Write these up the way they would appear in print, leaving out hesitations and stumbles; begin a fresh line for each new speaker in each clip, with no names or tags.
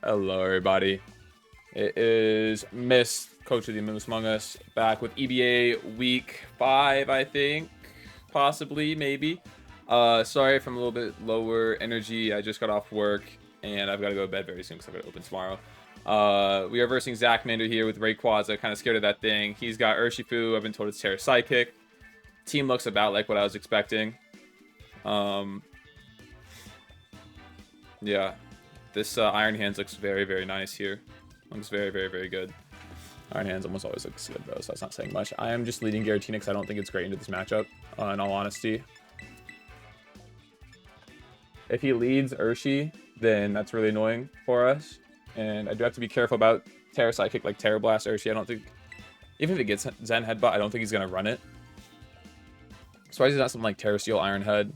Hello, everybody. It is Miss Coach of the Moose Among Us back with EBA week 5, I think, possibly, maybe. Sorry if I'm a little bit lower energy. I just got off work and I've got to go to bed very soon because I've got to open tomorrow. We are versing Zach Mander here with Rayquaza. Kind of scared of that thing. He's got Urshifu. I've been told it's Terra Psychic. Team looks about like what I was expecting. Yeah. This Iron Hands looks very, very nice here. Looks very, very, very good. Iron Hands almost always looks good, though, so that's not saying much. I am just leading Giratina because I don't think it's great into this matchup, in all honesty. If he leads Urshi, then that's really annoying for us. And I do have to be careful about Terra Psychic, like Terra Blast Urshi. I don't think... Even if it gets Zen Headbutt, I don't think he's going to run it. So why is he not something like Terra Steel Iron Head?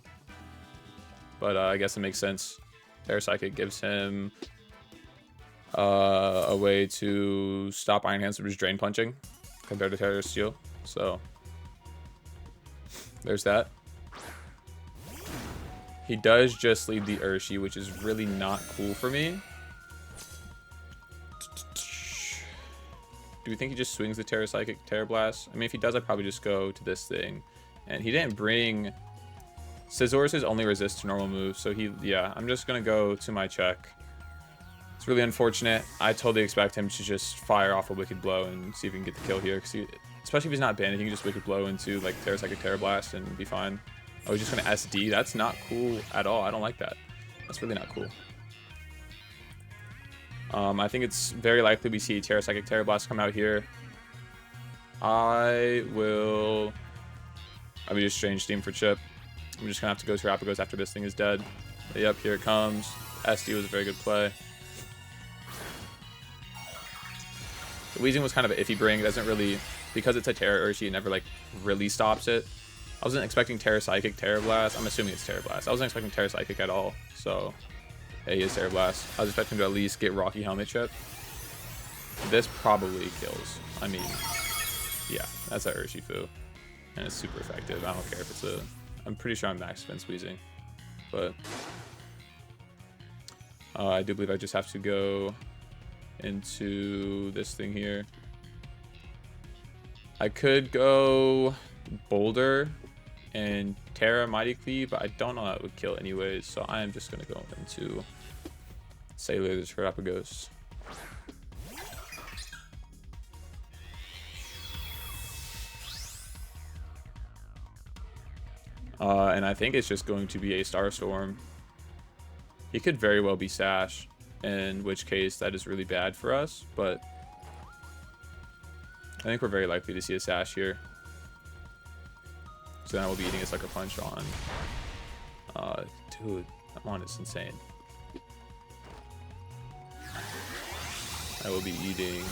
But I guess it makes sense. Terra Psychic gives him a way to stop Iron Hands from just Drain Punching compared to Terra Steel. So there's that. He does just lead the Urshi, which is really not cool for me. Do we think he just swings the Terra Psychic, Terra Blast? I mean, if he does, I'd probably just go to this thing. And he didn't bring... Scizorus only resists to normal moves, so yeah, I'm just going to go to my check. It's really unfortunate. I totally expect him to just fire off a Wicked Blow and see if he can get the kill here. Because especially if he's not banned, he can just Wicked Blow into like Terra Psychic, Terra Blast and be fine. Oh, he's just going to SD? That's not cool at all. I don't like that. That's really not cool. I think it's very likely we see Terra Psychic, Terra Blast come out here. I will just Strange Steam for chip. I'm just going to have to go to Rapagos after this thing is dead. But yep, here it comes. SD was a very good play. The Weezing was kind of an iffy bring. It doesn't really... Because it's a Terra Urshi, it never, like, really stops it. I wasn't expecting Terra Psychic, Terra Blast. I'm assuming it's Terra Blast. I wasn't expecting Terra Psychic at all. So, yeah, he is Terra Blast. I was expecting to at least get Rocky Helmet chip. This probably kills. I mean, yeah, that's a Urshifu. And it's super effective. I don't care if it's a... I'm pretty sure I'm max defense Weezing, but I do believe I just have to go into this thing here. I could go Boulder and Terra Mighty Cleave, but I don't know that would kill anyways, so I am just going to go into Sailor this Rapagos. And I think it's just going to be a Starstorm. He could very well be Sash, in which case that is really bad for us, but I think we're very likely to see a Sash here. So then I will be eating a Sucker Punch on... dude, that one is insane. I will be eating...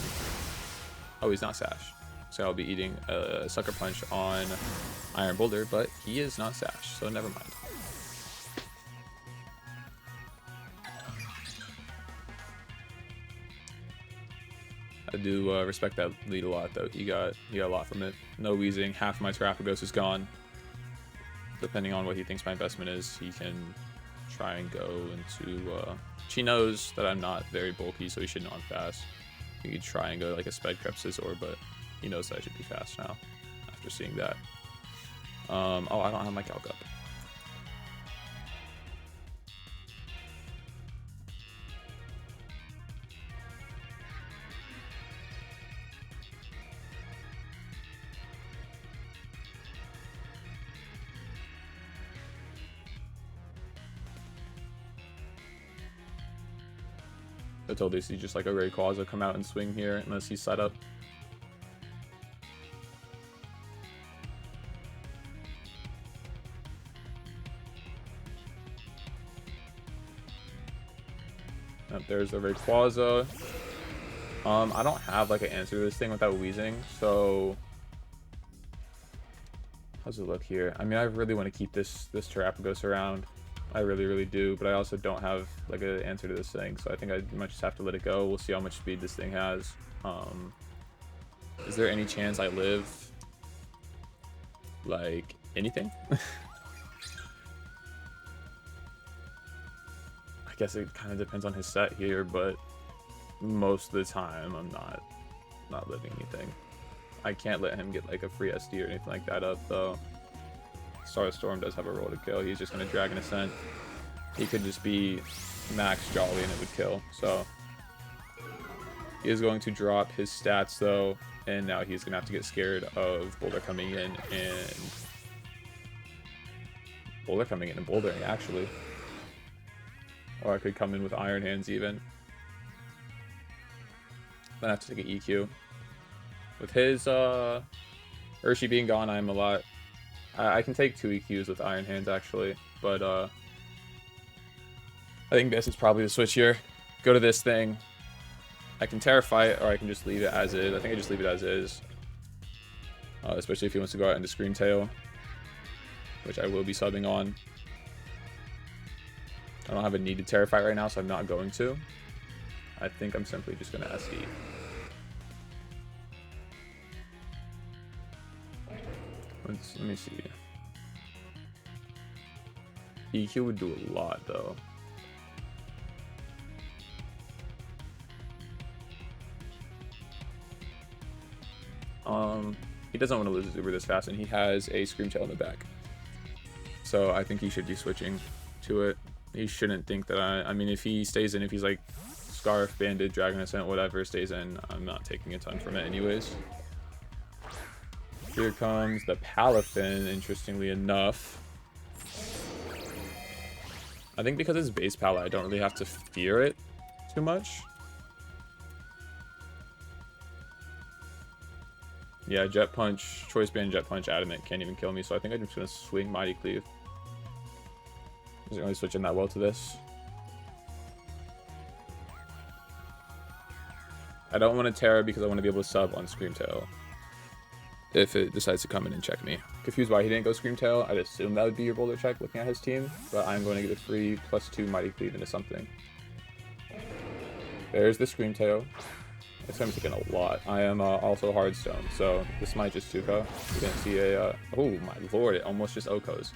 Oh, he's not Sash. So I'll be eating a Sucker Punch on Iron Boulder, but he is not Sash, so never mind. I do respect that lead a lot, though. He got a lot from it. No Weezing, half of my Terrapagos is gone. Depending on what he thinks my investment is, he can try and go into... She knows that I'm not very bulky, so he should know I'm fast. He could try and go like a Sped Crep Scizor, but he knows that I should be fast now after seeing that. Oh, I don't have my Calc up. I totally see just like a Rayquaza come out and swing here unless he's set up. There's the Rayquaza. I don't have like an answer to this thing without Weezing, so how's it look here? I mean, I really want to keep this Terrapagos around. I really, really do, but I also don't have like an answer to this thing, so I think I might just have to let it go. We'll see how much speed this thing has. Is there any chance I live like anything? I guess it kind of depends on his set here, but most of the time, I'm not living anything. I can't let him get like a free SD or anything like that up though. Starstorm does have a roll to kill. He's just gonna Dragon Ascent. He could just be max Jolly and it would kill. So he is going to drop his stats though, and now he's gonna have to get scared of Boulder coming in and bouldering actually. Or I could come in with Iron Hands even. Then I have to take an EQ. With his Urshi being gone, I'm a lot. I can take 2 EQs with Iron Hands actually, but I think this is probably the switch here. Go to this thing. I can Terrify it, or I can just leave it as is. I think I just leave it as is. Especially if he wants to go out into Scream Tail, which I will be subbing on. I don't have a need to Terrify right now, so I'm not going to. I think I'm simply just going to SD. Let me see. EQ would do a lot, though. He doesn't want to lose his Uber this fast, and he has a Scream Tail in the back. So I think he should be switching to it. He shouldn't think that I mean, if he stays in, if he's like Scarf, Banded, Dragon Ascent, whatever stays in, I'm not taking a ton from it anyways. Here comes the Palafin, interestingly enough. I think because it's base Pala, I don't really have to fear it too much. Yeah, Jet Punch, Choice Band, Jet Punch, Adamant can't even kill me, so I think I'm just going to swing Mighty Cleave. Isn't really switching that well to this. I don't want to Terra because I want to be able to sub on Scream Tail if it decides to come in and check me. Confused why he didn't go Scream Tail. I'd assume that would be your boulder check looking at his team, but I'm going to get a free +2 Mighty Cleave into something. There's the Scream Tail. This time I'm taking a lot. I am also Hardstone, so this might just Tuka. You didn't see a... oh my lord, it almost just Okos.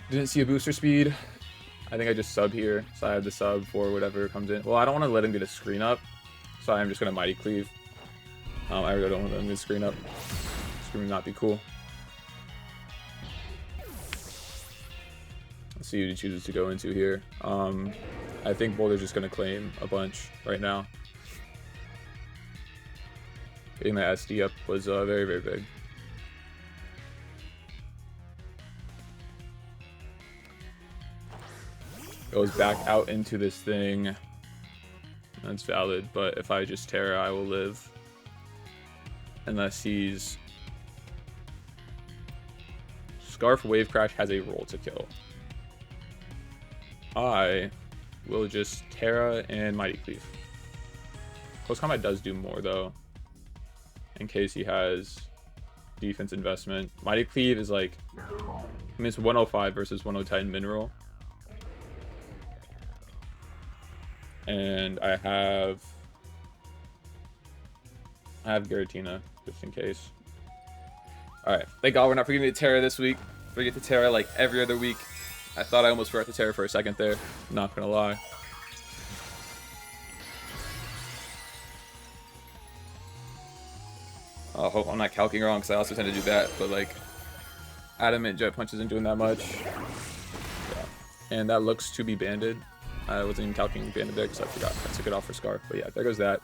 Didn't see a booster speed. I think I just sub here, so I have the sub for whatever comes in. Well, I don't want to let him get a screen up, so I'm just going to Mighty Cleave. I really don't want to let him get a screen up. Screen would not be cool. Let's see who he chooses to go into here. I think Boulder's just going to claim a bunch right now. Getting my SD up was very, very big. Goes back out into this thing. That's valid, but if I just Terra, I will live. Unless he's... Scarf Wave Crash has a roll to kill. I will just Terra and Mighty Cleave. Close Combat does do more, though. In case he has defense investment. Mighty Cleave is like... I mean, it's 105 versus 110 mineral. And I have Giratina, just in case. Alright, thank God we're not forgetting to Terra this week. Forget to Terra like every other week. I thought I almost forgot to Terra for a second there. Not gonna lie. I hope I'm not calcing wrong, because I also tend to do that, but like, Adamant Jet Punch isn't doing that much. Yeah. And that looks to be banded. I wasn't even calculating banded there because I forgot. I took it off for Scarf, but yeah, there goes that.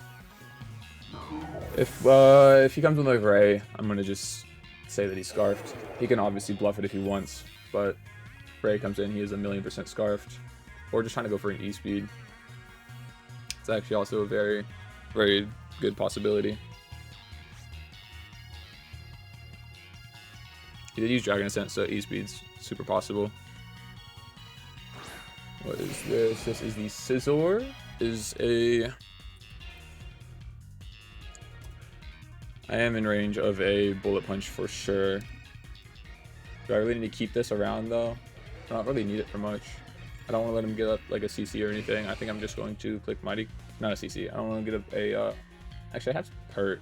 If he comes with like Ray, I'm gonna just say that he's Scarfed. He can obviously bluff it if he wants, but Ray comes in, he is 1,000,000% Scarfed. Or just trying to go for an E-Speed. It's actually also a very, very good possibility. He did use Dragon Ascent, so E-Speed's super possible. What is this? This is the Scizor. I am in range of a Bullet Punch for sure. Do I really need to keep this around though? I don't really need it for much. I don't want to let him get up like a CC or anything. I think I'm just going to click Mighty. Not a CC. I don't want to get up a... Actually, I have Pert.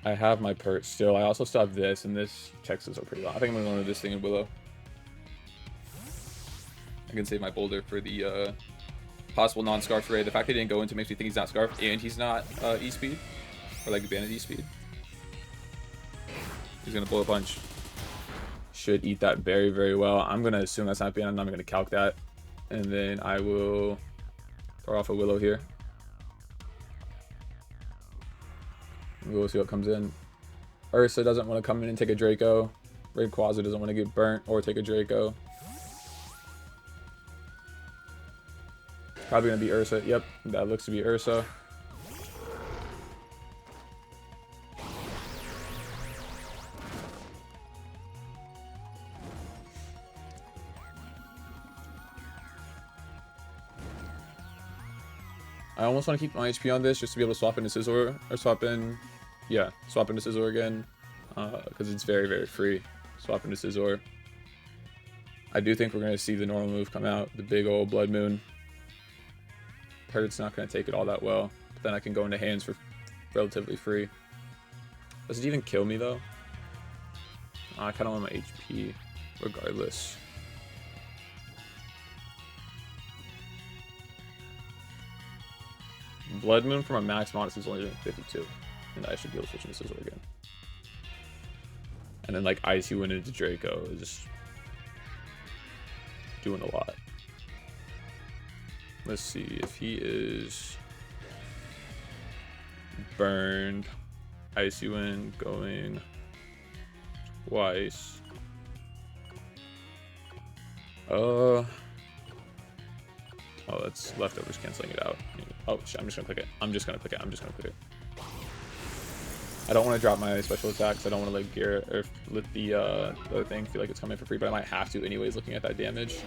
I have my Pert still. I also still have this, and this checks this pretty well. I think I'm going to go into this thing in Willow. I can save my Boulder for the Possible non-Scarf Ray. The fact they didn't go into makes me think he's not Scarf and he's not E-Speed. Or like Bandit E-Speed. He's going to Bullet Punch. Should eat that very, very well. I'm going to assume that's not Bandit. I'm not going to calc that. And then I will throw off a Willow here. We'll see what comes in. Ursa doesn't want to come in and take a Draco. Rayquaza doesn't want to get burnt or take a Draco. Probably going to be Ursa. Yep, that looks to be Ursa. I almost want to keep my HP on this just to be able to swap into Scizor, or swap into Scizor again, because it's very, very free. Swap into Scizor. I do think we're going to see the normal move come out, the big old Blood Moon. Hurt's not going to take it all that well, but then I can go into hands for relatively free. Does it even kill me though? I kind of want my HP regardless. Blood Moon from a max modest is only doing 52, and I should be able to switch into Scizor again. And then like Icy Wind into Draco is just doing a lot. Let's see if he is burned. Icy Wind going twice. Oh, that's leftovers canceling it out. Oh shit, I'm just gonna click it. I'm just gonna click it. I don't want to drop my special attacks. I don't want to like gear or let the other thing feel like it's coming for free, but I might have to anyways looking at that damage.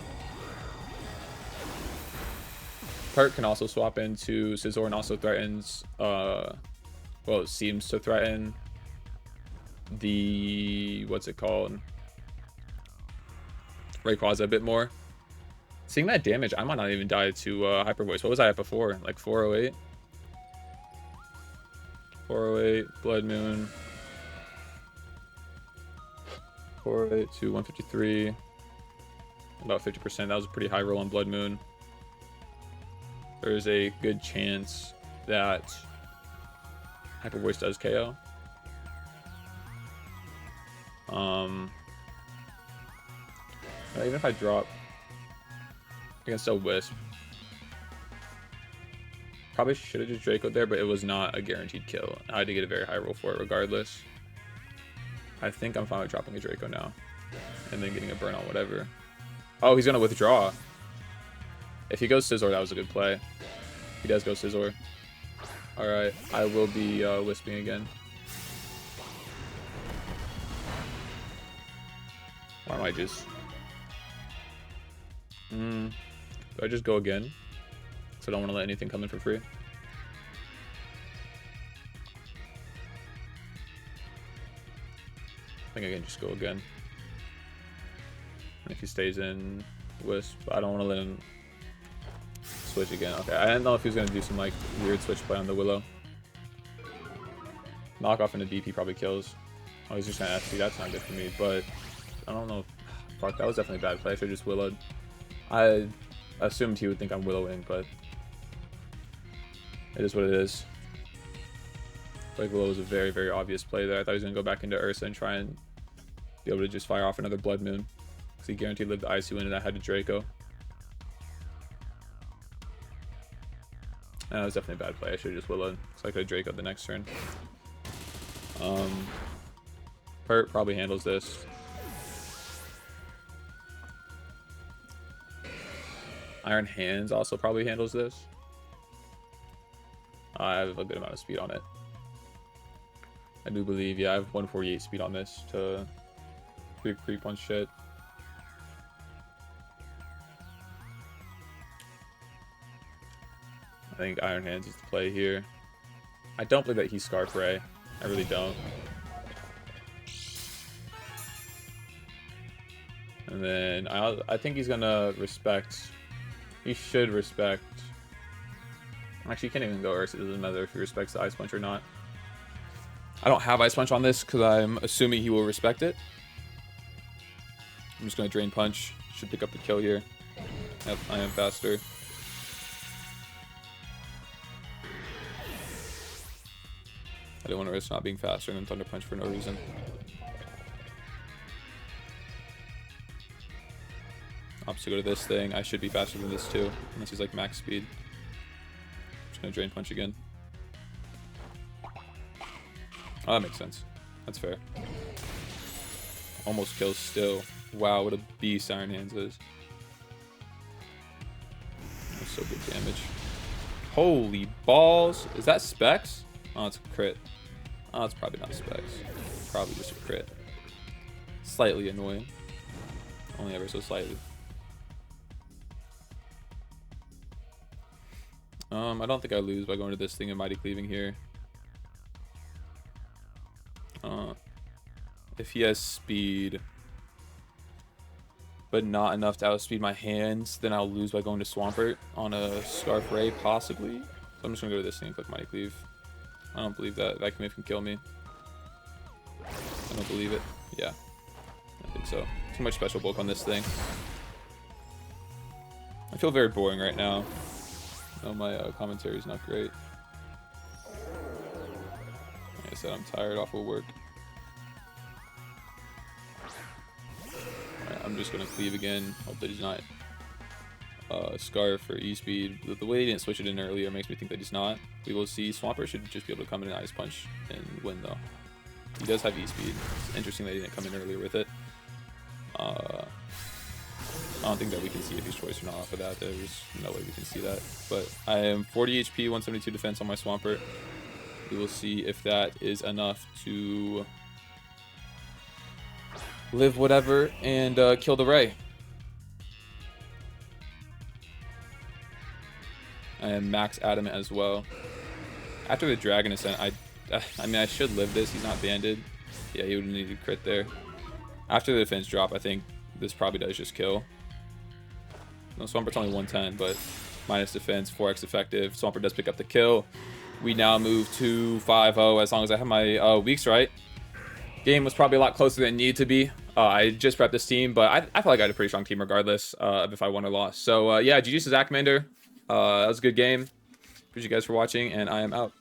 Hurt can also swap into Scizor and also threatens, well, it seems to threaten the, what's it called? Rayquaza a bit more. Seeing that damage, I might not even die to Hyper Voice. What was I at before? Like 408? 408, Blood Moon. 408 to 153. About 50%. That was a pretty high roll on Blood Moon. There's a good chance that Hyper Voice does KO. Even if I drop, I can still Wisp. Probably should have just Draco'd there, but it was not a guaranteed kill. I had to get a very high roll for it regardless. I think I'm fine with dropping a Draco now. And then getting a burn on whatever. Oh, he's going to withdraw. If he goes Scizor, that was a good play. He does go Scizor. Alright, I will be Wisping again. Why am I just... do I just go again? So I don't want to let anything come in for free. I think I can just go again. And if he stays in Wisp, I don't want to let him switch again. Okay, I didn't know if he was going to do some like weird switch play on the Willow. Knockoff into DP probably kills. Oh, he's just going to FP. That's not good for me, but I don't know. Fuck, that was definitely a bad play. I should have just Willowed. I assumed he would think I'm Willowing, but it is what it is. Like Willow was a very, very obvious play there. I thought he was going to go back into Ursa and try and be able to just fire off another Blood Moon. Because he guaranteed lived the Icy Wind and I had a Draco. That was definitely a bad play. I should have just Willowed. So I could have Draco'd the next turn. Pert probably handles this. Iron Hands also probably handles this. I have a good amount of speed on it. I do believe, yeah, I have 148 speed on this to quick creep on shit. I think Iron Hands is the play here. I don't believe that he's Scarf Ray. I really don't. And then I think he's gonna respect. He should respect. Actually, he can't even go Ursa. It doesn't matter if he respects the Ice Punch or not. I don't have Ice Punch on this because I'm assuming he will respect it. I'm just gonna Drain Punch. Should pick up the kill here. Yep, I am faster. I didn't want to risk not being faster and then Thunder Punch for no reason. Opposite go to this thing. I should be faster than this too, unless he's like max speed. Just gonna Drain Punch again. Oh, that makes sense. That's fair. Almost kills still. Wow, what a beast Iron Hands is. That's so good damage. Holy balls. Is that Specs? Oh, it's a crit. Oh, it's probably not Specs. Probably just a crit. Slightly annoying. Only ever so slightly. I don't think I lose by going to this thing and Mighty Cleaving here. If he has speed, but not enough to outspeed my hands, then I'll lose by going to Swampert on a Scarf Ray, possibly. So I'm just gonna go to this thing and click Mighty Cleave. I don't believe that Vacuum can kill me. I don't believe it. Yeah, I think so. Too much special bulk on this thing. I feel very boring right now. No, my commentary is not great. Like I said, I'm tired off of work. Right, I'm just gonna cleave again. Hope that he's not Scarf or E-Speed. The way he didn't switch it in earlier makes me think that he's not. We will see. Swampert should just be able to come in and Ice Punch and win though. He does have E-Speed. It's interesting that he didn't come in earlier with it. I don't think that we can see if he's choice or not off of that. There's no way we can see that. But I am 40 HP, 172 defense on my Swampert. We will see if that is enough to live whatever and kill the Ray. I am max adamant as well. After the Dragon Ascent, I mean, I should live this. He's not banded. Yeah, he would have needed crit there. After the defense drop, I think this probably does just kill. No, Swampert's only 110, but minus defense, 4x effective. Swampert does pick up the kill. We now move to 5-0 as long as I have my weeks right. Game was probably a lot closer than it needed to be. I just prepped this team, but I feel like I had a pretty strong team regardless of if I won or lost. So yeah, GG's to Zachmander. That was a good game. Appreciate you guys for watching, and I am out.